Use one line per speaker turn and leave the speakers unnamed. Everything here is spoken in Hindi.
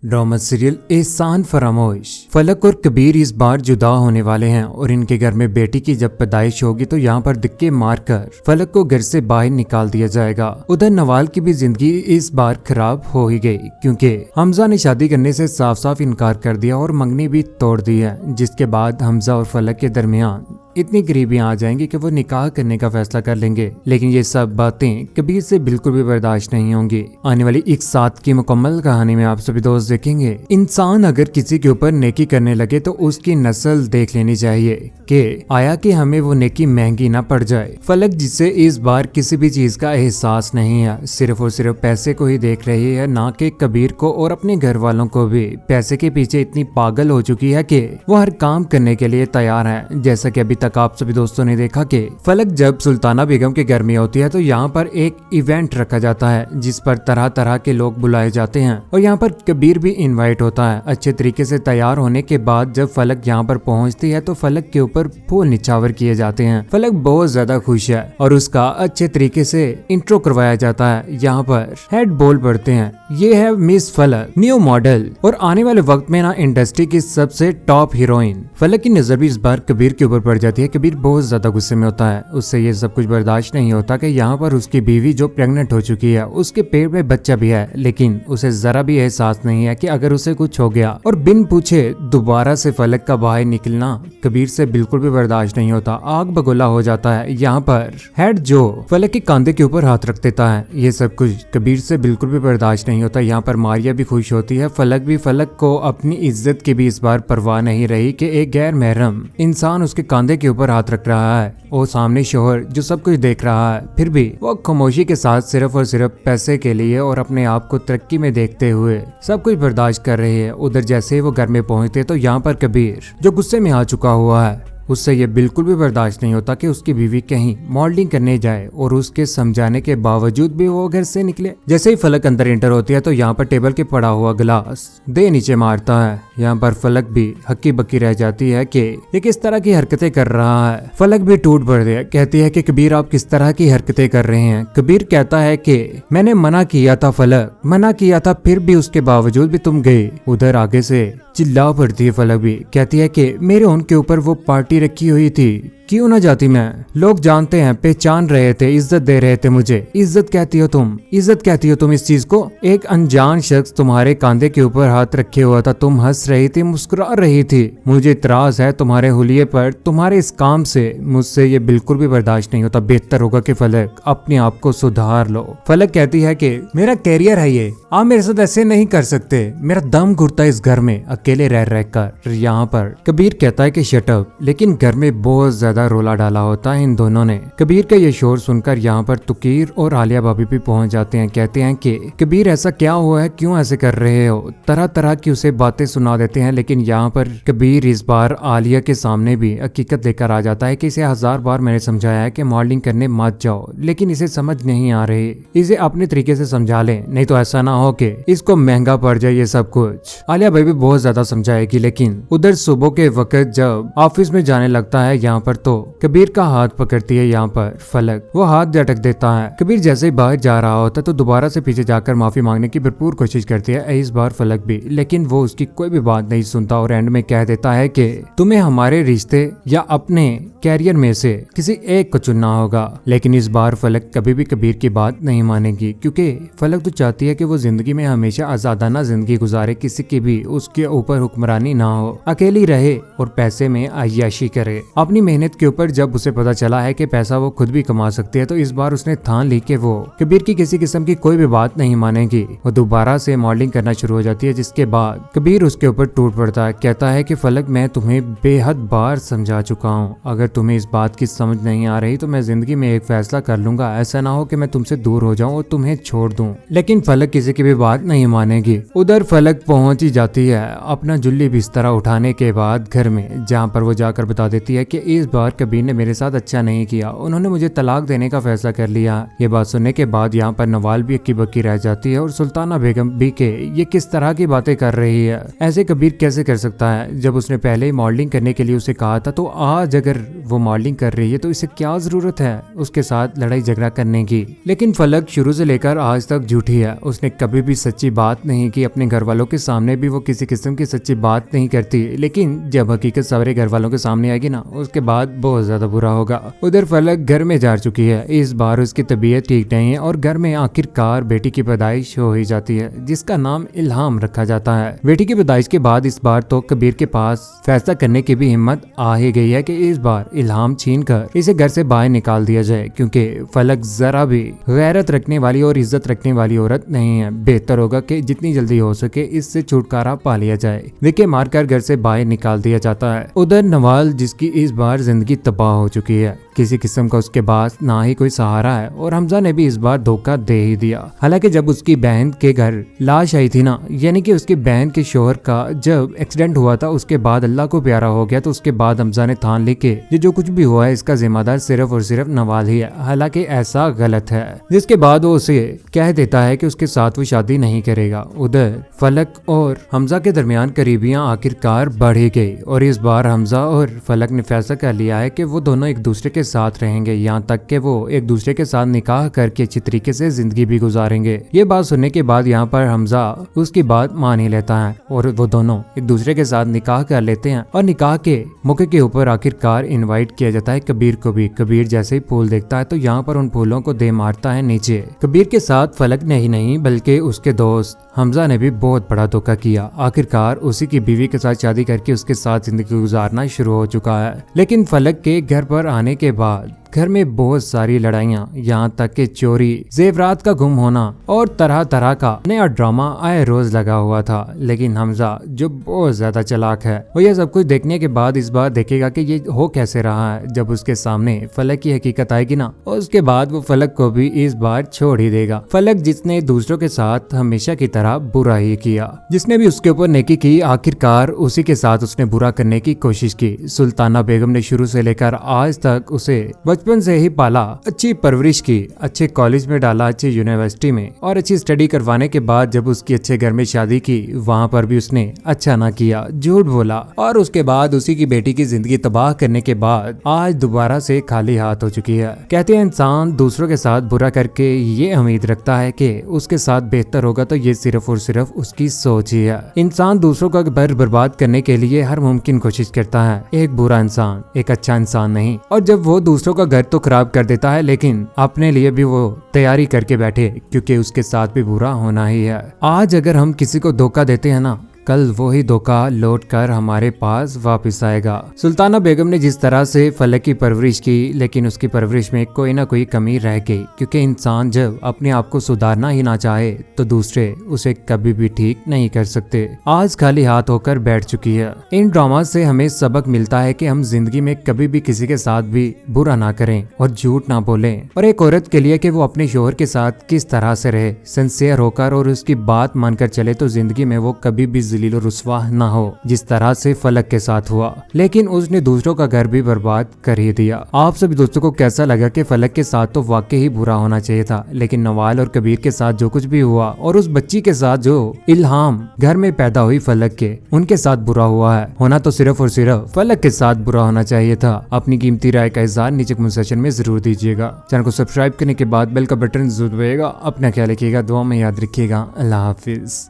ड्रामा सीरियल एहसान फरामोश। फलक और कबीर इस बार जुदा होने वाले हैं और इनके घर में बेटी की जब पैदाइश होगी तो यहाँ पर धक्के मारकर फलक को घर से बाहर निकाल दिया जाएगा। उधर नवाल की भी जिंदगी इस बार खराब हो ही गई क्योंकि हमजा ने शादी करने से साफ साफ इनकार कर दिया और मंगनी भी तोड़ दी है, जिसके बाद हमजा और फलक के दरमियान इतनी गरीबियां आ जाएंगी कि वो निकाह करने का फैसला कर लेंगे। लेकिन ये सब बातें कबीर से बिल्कुल भी बर्दाश्त नहीं होंगी। आने वाली एक साथ की मुकम्मल कहानी में आप सभी दोस्त देखेंगे, इंसान अगर किसी के ऊपर नेकी करने लगे तो उसकी नस्ल देख लेनी चाहिए कि आया कि हमें वो नेकी महंगी ना पड़ जाए। फलक जिसे इस बार किसी भी चीज का एहसास नहीं है, सिर्फ और सिर्फ पैसे को ही देख रही है, ना कि कबीर को और अपने घर वालों को भी। पैसे के पीछे इतनी पागल हो चुकी है कि वो हर काम करने के लिए तैयार है। जैसा कि अभी तक आप सभी दोस्तों ने देखा कि फलक जब सुल्ताना बेगम के घर में होती है तो यहाँ पर एक इवेंट रखा जाता है जिस पर तरह तरह के लोग बुलाए जाते हैं और यहाँ पर कबीर भी इनवाइट होता है। अच्छे तरीके से तैयार होने के बाद जब फलक यहाँ पर पहुँचती है तो फलक के ऊपर फूल निछावर किए जाते हैं। फलक बहुत ज्यादा खुश है और उसका अच्छे तरीके से इंट्रो करवाया जाता है। यहाँ पर हेड बोल पढ़ते हैं, ये है मिस फलक, न्यू मॉडल और आने वाले वक्त में ना इंडस्ट्री की सबसे टॉप हीरोइन। फलक की नजर भी इस बार कबीर के ऊपर पड़ जाती है। कबीर बहुत ज्यादा गुस्से में होता है, उससे ये सब कुछ बर्दाश्त नहीं होता कि यहाँ पर उसकी बीवी जो प्रेग्नेंट हो चुकी है, उसके पेट में बच्चा भी है, लेकिन उसे जरा भी एहसास नहीं है कि अगर उसे कुछ हो गया और बिन पूछे दोबारा से फलक का बाहर निकलना कबीर से बिल्कुल भी बर्दाश्त नहीं होता। आग बगोला हो जाता है। यहाँ पर हेड जो फलक के कंधे के ऊपर हाथ रख देता है। ये सब कुछ कबीर से बिल्कुल भी बर्दाश्त नहीं होता। यहाँ पर मारिया भी खुश होती है, फलक भी। फलक को अपनी इज्जत की भी इस बार परवाह नहीं रही कि एक गैर महरम इंसान उसके कंधे के ऊपर हाथ रख रहा है और सामने शोहर जो सब कुछ देख रहा है, फिर भी वो खामोशी के साथ सिर्फ और सिर्फ पैसे के लिए और अपने आप को तरक्की में देखते हुए सब कुछ बर्दाश्त कर रही है। उधर जैसे ही वो घर में पहुंचते तो यहाँ पर कबीर जो गुस्से में आ चुका हुआ है, उससे ये बिल्कुल भी बर्दाश्त नहीं होता कि उसकी बीवी कहीं मॉडलिंग करने जाए और उसके समझाने के बावजूद भी वो घर से निकले। जैसे ही फलक अंदर एंटर होती है तो यहाँ पर टेबल के पड़ा हुआ गिलास दे नीचे मारता है। यहाँ पर फलक भी हक्की बक्की रह जाती है कि ये किस तरह की हरकतें कर रहा है। फलक भी टूट पड़ती है, कहती है कि कबीर आप किस तरह की हरकतें कर रहे हैं। कबीर कहता है कि मैंने मना किया था फलक, मना किया था, फिर भी उसके बावजूद भी तुम गए। उधर आगे से चिल्ला पड़ती है फलक भी, कहती है कि मेरे उनके ऊपर वो पार्टी रखी हुई थी, क्यों ना जाती मैं। लोग जानते हैं, पहचान रहे थे, इज्जत दे रहे थे मुझे। इज्जत कहती हो तुम, इज्जत कहती हो तुम इस चीज को। एक अनजान शख्स तुम्हारे कंधे के ऊपर हाथ रखे हुआ था, तुम हंस रही थी, मुस्कुरा रही थी। मुझे इतराज है तुम्हारे हुलिये पर, तुम्हारे इस काम से। मुझसे ये बिल्कुल भी बर्दाश्त नहीं होता। बेहतर होगा कि फलक अपने आप को सुधार लो। फलक कहती है कि मेरा कैरियर है ये, आप मेरे साथ ऐसे नहीं कर सकते। मेरा दम घुटता है इस घर में अकेले रह कर। यहाँ पर कबीर कहता है कि शट अप, लेकिन घर में बहुत ज्यादा रोला डाला होता है इन दोनों ने। कबीर का ये शोर सुनकर यहाँ पर तुकीर और आलिया भाभी भी पहुंच जाते हैं। कहते हैं कि कबीर ऐसा क्या हुआ है, क्यों ऐसे कर रहे हो। तरह तरह की उसे बातें सुना देते हैं, लेकिन यहाँ पर कबीर इस बार आलिया के सामने भी हकीकत लेकर आ जाता है कि इसे 1000 बार मैंने समझाया है कि मॉडलिंग करने मत जाओ, लेकिन इसे समझ नहीं आ रही। इसे अपने तरीके से समझा ले, नहीं तो ऐसा ना हो कि इसको महंगा पड़ जाए ये सब कुछ। आलिया भाभी बहुत ज्यादा समझाएगी, लेकिन उधर सुबह के वक्त जब ऑफिस में जाने लगता है यहाँ पर तो कबीर का हाथ पकड़ती है यहाँ पर फलक। वो हाथ झटक देता है। कबीर जैसे ही बाहर जा रहा होता है तो दोबारा से पीछे जाकर माफी मांगने की भरपूर कोशिश करती है इस बार फलक भी, लेकिन वो उसकी कोई भी बात नहीं सुनता और एंड में कह देता है कि तुम्हें हमारे रिश्ते या अपने कैरियर में से किसी एक को चुनना होगा। लेकिन इस बार फलक कभी भी कबीर की बात नहीं मानेगी, क्योंकि फलक तो चाहती है कि वो जिंदगी में हमेशा आजादाना जिंदगी गुजारे, किसी की भी उसके ऊपर हुक्मरानी ना हो, अकेली रहे और पैसे में अय्याशी करे। अपनी मेहनत के ऊपर जब उसे पता चला है कि पैसा वो खुद भी कमा सकती है तो इस बार उसने ठान ली कि वो कबीर की किसी किस्म की कोई भी बात नहीं मानेगी। वो दोबारा से मॉडलिंग करना शुरू हो जाती है, जिसके बाद कबीर उसके ऊपर टूट पड़ता है। कहता है कि फलक मैं तुम्हें बेहद बार समझा चुका हूँ, अगर तुम्हें इस बात की समझ नहीं आ रही तो मैं जिंदगी में एक फैसला कर लूंगा। ऐसा ना हो कि मैं तुमसे दूर हो जाऊं और तुम्हें छोड़ दूं। लेकिन फलक किसी की भी बात नहीं मानेगी। उधर फलक पहुंच ही जाती है अपना जुल्ली बिस्तरा उठाने के बाद घर में, जहाँ पर वो जाकर बता देती है कि इस बार बार कबीर ने मेरे साथ अच्छा नहीं किया, उन्होंने मुझे तलाक देने का फैसला कर लिया। ये बात सुनने के बाद यहाँ पर नवाल भी अक्की बक्की रह जाती है और सुल्ताना बेगम भी के ये किस तरह की बातें कर रही है, ऐसे कबीर कैसे कर सकता है जब उसने पहले ही मॉडलिंग करने के लिए उसे कहा था। तो आज अगर वो मॉडलिंग कर रही है तो इसे क्या जरूरत है उसके साथ लड़ाई झगड़ा करने की। लेकिन फलक शुरू से लेकर आज तक झूठी है, उसने कभी भी सच्ची बात नहीं की। अपने घर वालों के सामने भी वो किसी किस्म की सच्ची बात नहीं करती, लेकिन जब हकीकत सारे घर वालों के सामने आएगी ना उसके बाद बहुत ज्यादा बुरा होगा। उधर फलक घर में जा चुकी है, इस बार उसकी तबीयत ठीक नहीं है और घर में आखिरकार बेटी की पैदाइश हो ही जाती है जिसका नाम इल्हाम रखा जाता है। बेटी की पैदाइश के बाद इस बार तो कबीर के पास फैसला करने की भी हिम्मत आ ही गई है कि इस बार इल्हाम छीन कर इसे घर से बाहर निकाल दिया जाए, क्योंकि फलक जरा भी गैरत रखने वाली और इज्जत रखने वाली औरत नहीं है। बेहतर होगा कि जितनी जल्दी हो सके इससे छुटकारा पा लिया जाए। देखिए मारकर घर से बाहर निकाल दिया जाता है। उधर नवाल जिसकी इस बार जिंदगी तबाह हो चुकी है, किसी किस्म का उसके पास ना ही कोई सहारा है और हमजा ने भी इस बार धोखा दे ही दिया। हालांकि जब उसकी बहन के घर लाश आई थी ना, यानी कि उसकी बहन के शोहर का जब एक्सीडेंट हुआ था उसके बाद अल्लाह को प्यारा हो गया, तो उसके बाद हमजा ने ठान ली कि ये जो कुछ भी हुआ है इसका जिम्मेदार सिर्फ और सिर्फ नवाल ही है। हालांकि ऐसा गलत है, जिसके बाद वो उसे कह देता है कि उसके साथ वो शादी नहीं करेगा। उधर फलक और हमजा के दरमियान करीबियां आखिरकार बढ़ ही गई और इस बार हमजा और फलक ने फैसला कर लिया है कि वो दोनों एक दूसरे के साथ रहेंगे, यहाँ तक कि वो एक दूसरे के साथ निकाह करके अच्छी तरीके से जिंदगी भी गुजारेंगे। ये बात सुनने के बाद यहाँ पर हमजा उसकी बात मान ही लेता है और वो दोनों एक दूसरे के साथ निकाह कर लेते हैं और निकाह के मौके के ऊपर आखिरकार इनवाइट किया जाता है कबीर को भी। कबीर जैसे ही फूल देखता है तो यहाँ पर उन फूलों को दे मारता है नीचे। कबीर के साथ फलक ने ही नहीं बल्कि उसके दोस्त हमजा ने भी बहुत बड़ा धोखा किया। आखिरकार उसी की बीवी के साथ शादी करके उसके साथ जिंदगी गुजारना शुरू हो चुका है। लेकिन फलक के घर पर आने के बाद घर में बहुत सारी लड़ाइयाँ, यहाँ तक कि चोरी, जेवरात का गुम होना और तरह तरह का नया ड्रामा आए रोज लगा हुआ था। लेकिन हमजा जो बहुत ज्यादा चालाक है वो ये सब कुछ देखने के बाद इस बार देखेगा कि ये हो कैसे रहा है। जब उसके सामने फलक की हकीकत आएगी ना और उसके बाद वो फलक को भी इस बार छोड़ ही देगा। फलक जिसने दूसरों के साथ हमेशा की तरह बुरा ही किया, जिसने भी उसके ऊपर नेकी की, आखिरकार उसी के साथ उसने बुरा करने की कोशिश की। सुल्ताना बेगम ने शुरू से लेकर आज तक उसे बचपन से ही पाला, अच्छी परवरिश की, अच्छे कॉलेज में डाला, अच्छी यूनिवर्सिटी में और अच्छी स्टडी करवाने के बाद जब उसकी अच्छे घर में शादी की वहाँ पर भी उसने अच्छा ना किया, झूठ बोला और उसके बाद उसी की बेटी की जिंदगी तबाह करने के बाद आज दोबारा से खाली हाथ हो चुकी है। कहते हैं इंसान दूसरों के साथ बुरा करके ये उम्मीद रखता है कि उसके साथ बेहतर होगा, तो ये सिर्फ और सिर्फ उसकी सोच ही है। इंसान दूसरों का घर बर्बाद करने के लिए हर मुमकिन कोशिश करता है, एक बुरा इंसान एक अच्छा इंसान नहीं। और जब वो दूसरों का घर तो खराब कर देता है लेकिन अपने लिए भी वो तैयारी करके बैठे, क्योंकि उसके साथ भी बुरा होना ही है। आज अगर हम किसी को धोखा देते हैं ना, कल वो ही धोखा लौट कर हमारे पास वापस आएगा। सुल्ताना बेगम ने जिस तरह से फलक की परवरिश की, लेकिन उसकी परवरिश में कोई ना कोई कमी रह गई, क्योंकि इंसान जब अपने आप को सुधारना ही ना चाहे तो दूसरे उसे कभी भी ठीक नहीं कर सकते। आज खाली हाथ होकर बैठ चुकी है। इन ड्रामा से हमें सबक मिलता है कि हम जिंदगी में कभी भी किसी के साथ भी बुरा ना करें और झूठ ना बोलें। और एक औरत के लिए कि वो अपने शोहर के साथ किस तरह से रहे, सिंसियर होकर और उसकी बात मानकर चले, तो जिंदगी में वो कभी भी जलील और रुस्वा ना हो, जिस तरह से फलक के साथ हुआ। लेकिन उसने दूसरों का घर भी बर्बाद कर ही दिया। आप सभी दोस्तों को कैसा लगा कि फलक के साथ तो वाकई ही बुरा होना चाहिए था, लेकिन नवाल और कबीर के साथ जो कुछ भी हुआ और उस बच्ची के साथ जो इल्हाम घर में पैदा हुई फलक के, उनके साथ बुरा हुआ है। होना तो सिर्फ और सिर्फ फलक के साथ बुरा होना चाहिए था। अपनी कीमती राय का इज़हार नीचे कमेंट सेक्शन में जरूर दीजिएगा। चैनल को सब्सक्राइब करने के बाद बेल का बटन जरूर दबाइएगा। अपना ख्याल रखिएगा, दुआ में याद रखिएगा। अल्लाह हाफिज।